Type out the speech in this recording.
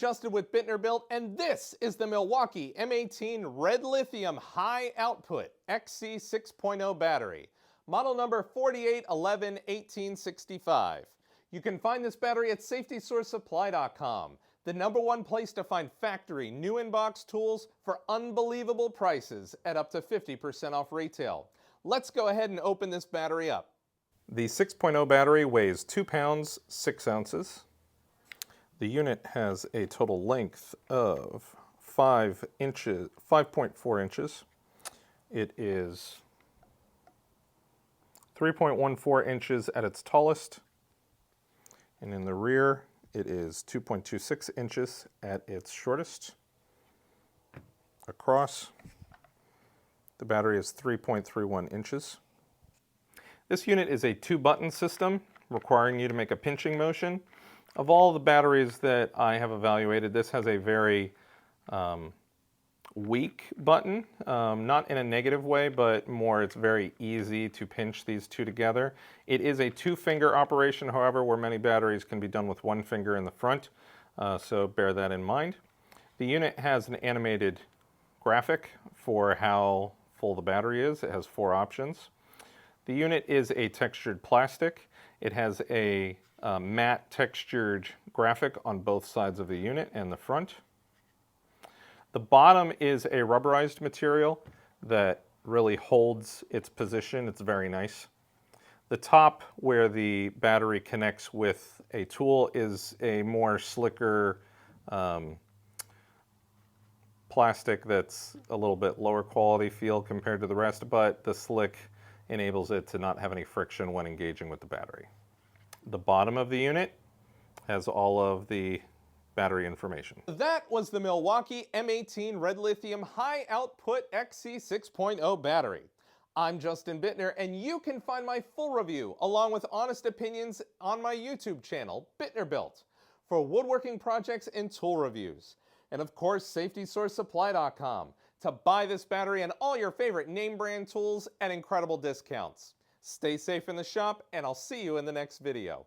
Justin with Bittner and this is the Milwaukee M18 Red Lithium High Output XC 6.0 battery, model number 48111865. You can find this battery at safetysourcesupply.com, the #1 place to find factory new in-box tools for unbelievable prices at up to 50% off retail. Let's go ahead and open this battery up. The 6.0 battery weighs 2 pounds, 6 ounces. The unit has a total length of 5.4 inches. It is 3.14 inches at its tallest, and in the rear it is 2.26 inches at its shortest. Across, the battery is 3.31 inches. This unit is a 2-button system requiring you to make a pinching motion. Of all the batteries that I have evaluated, this has a very weak button, not in a negative way, but more it's very easy to pinch these two together. It is a 2-finger operation, however, where many batteries can be done with 1 finger in the front, so bear that in mind. The unit has an animated graphic for how full the battery is. It has 4 options. The unit is a textured plastic. It has a matte textured graphic on both sides of the unit and the front. The bottom is a rubberized material that really holds its position. It's very nice. The top, where the battery connects with a tool, is a more slicker plastic that's a little bit lower quality feel compared to the rest, but the slick enables it to not have any friction when engaging with the battery. The bottom of the unit has all of the battery information. That was the Milwaukee M18 Red Lithium High Output XC 6.0 battery. I'm Justin Bittner, and you can find my full review along with honest opinions on my YouTube channel, Bittner Built, for woodworking projects and tool reviews. And of course, safetysourcesupply.com to buy this battery and all your favorite name brand tools at incredible discounts. Stay safe in the shop, and I'll see you in the next video.